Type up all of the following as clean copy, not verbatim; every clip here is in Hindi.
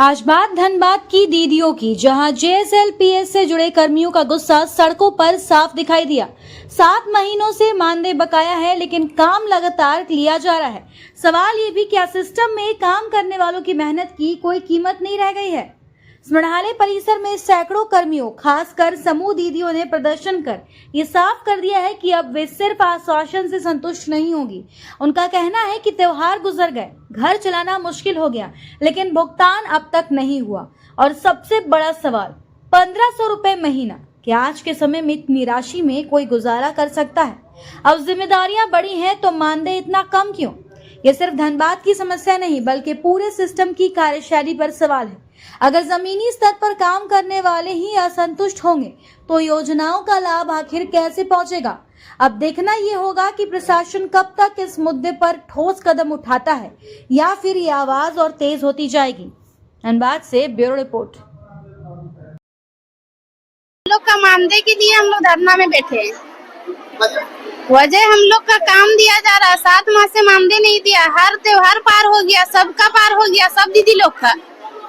आज बात धनबाद की दीदियों की, जहां जेएसएलपीएस से जुड़े कर्मियों का गुस्सा सड़कों पर साफ दिखाई दिया। 7 महीनों से मानदेय बकाया है, लेकिन काम लगातार लिया जा रहा है। सवाल ये भी, क्या सिस्टम में काम करने वालों की मेहनत की कोई कीमत नहीं रह गई है? स्मृणालय परिसर में सैकड़ों कर्मियों, खासकर समूह दीदियों ने प्रदर्शन कर ये साफ कर दिया है कि अब वे सिर्फ आश्वासन से संतुष्ट नहीं होंगी। उनका कहना है कि त्योहार गुजर गए, घर चलाना मुश्किल हो गया, लेकिन भुगतान अब तक नहीं हुआ। और सबसे बड़ा सवाल, 1500 रुपए महीना, क्या आज के समय में इतनी राशि में कोई गुजारा कर सकता है? अब जिम्मेदारियां बड़ी हैं तो मानदेय इतना कम क्यों? ये सिर्फ धनबाद की समस्या नहीं, बल्कि पूरे सिस्टम की कार्यशैली पर सवाल है। अगर जमीनी स्तर पर काम करने वाले ही असंतुष्ट होंगे तो योजनाओं का लाभ आखिर कैसे पहुंचेगा? अब देखना ये होगा कि प्रशासन कब तक इस मुद्दे पर ठोस कदम उठाता है या फिर ये आवाज और तेज होती जाएगी। धनबाद से ब्यूरो रिपोर्ट। लोग का मानदेय के लिए हम लोग धरना में बैठे हैं। वजह हम लोग का काम दिया जा रहा है, 7 माह से मानदेय नहीं दिया। हर त्योहार पार हो गया, सबका पार हो गया, सब दीदी लोग का,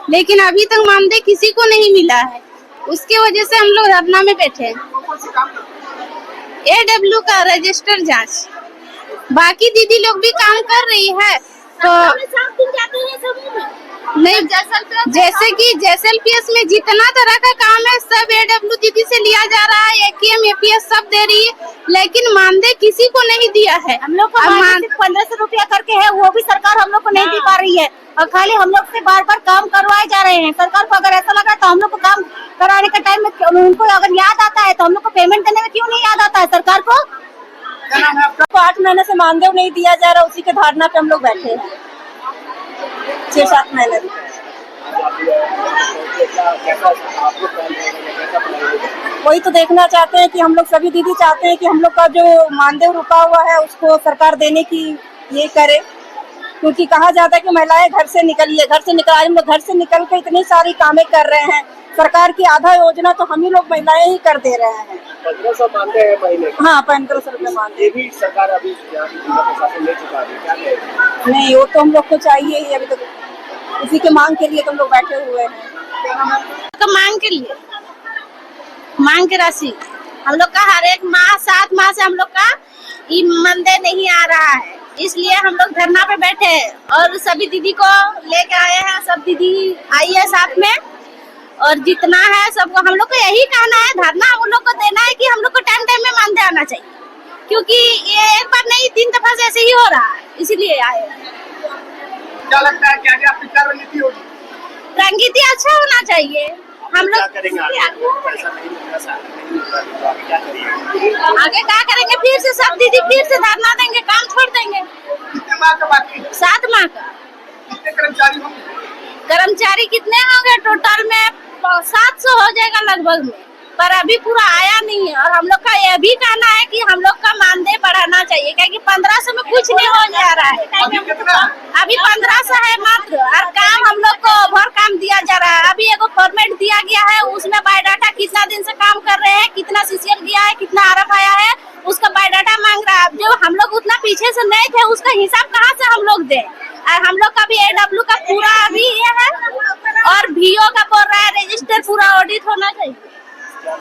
लेकिन अभी तक मानदेय किसी को नहीं मिला है। उसके वजह से हम लोग धरना में बैठे हैं। AW का रजिस्टर जांच, बाकी दीदी लोग भी काम कर रही है तो नहीं, जैसे कि जेएसएलपीएस में जितना तरह का काम है सब AW दीदी से लिया जा रहा है। AKM APS सब दे रही है, लेकिन मानदेय किसी को नहीं दिया है। हम लोग का 1500 रुपया करके है, वो भी सरकार हम लोग को नहीं दे पा रही है और खाली हम लोग से बार बार काम करवाए जा रहे हैं। सरकार को अगर ऐसा लग रहा है तो हम लोग को काम कराने के टाइम में उनको अगर याद आता है तो हम लोग को पेमेंट देने में क्यों नहीं याद आता है सरकार को? 8 महीने से मानदेय नहीं दिया जा रहा, उसी के धारणा पे हम लोग बैठे हैं 6-7 महीने। वही तो देखना चाहते हैं कि हम लोग सभी दीदी चाहते हैं कि हम लोग का जो मानदेय रुका हुआ है उसको सरकार देने की ये करे, क्योंकि कहा जाता है कि महिलाएं घर से निकलिए, घर से निकल, हम लोग घर से निकल के इतनी सारी कामें कर रहे हैं। सरकार की आधा योजना तो हम ही लोग महिलाएं ही कर दे रहे हैं। 1500 मानदेय है महीने का। हाँ, 1500 रुपये मानदेय। ये भी सरकार अभी प्रशासन ले चुका है, क्या कहें? नहीं, वो तो हम लोग को चाहिए ही। अभी तक इसी के मांग के लिए तो हम लोग बैठे हुए हैं। तो मांग के लिए, मांग की राशि हम लोग का हर एक माह 7 माह से हम लोग का मानदेय नहीं आ रहा है, इसलिए हम लोग धरना पे बैठे हैं और सभी दीदी को लेके आए हैं। सब दीदी आई है साथ में, और जितना है सबको हम लोग को यही कहना है, धरना हम लोग को देना है कि हम लोग को टाइम टाइम में मानदेय आना चाहिए, क्योंकि ये एक बार नहीं 3 दफा से ऐसे ही हो रहा है, इसीलिए आए हैं। क्या लगता है क्या आपकी क्या रणनीति होगी? रणनीति अच्छा होना चाहिए। हम लोग पैसा नहीं मिल रहा, तो आगे क्या करेंगे? आगे क्या करेंगे? फिर से सब दीदी फिर से धरना देंगे, काम छोड़ देंगे। कितने माह का बाकी है? 7 माह का। कितने कर्मचारी होंगे? कर्मचारी कितने होंगे? टोटल में 700 हो जाएगा लगभग में, पर अभी पूरा आया नहीं है। और हम लोग का यह भी कहना है कि हम लोग का मानदेय बढ़ाना चाहिए, क्योंकि 1500 में कुछ नहीं हो जा रहा है। अभी 1500 है मात्र, और काम हम लोग को ओवर काम दिया जा रहा है। अभी एगो फॉर्मेट दिया गया है, उसमें बायोडाटा कितना दिन से काम कर रहे हैं, कितना CCL गया है, कितना RF आया है, उसका बायोडाटा मांग रहा है। जो हम लोग उतना पीछे से नहीं थे, उसका हिसाब कहाँ से हम लोग दें? और हम लोग का भी AW का पूरा अभी ये है, और VO का बोल रहा है रजिस्टर पूरा ऑडिट होना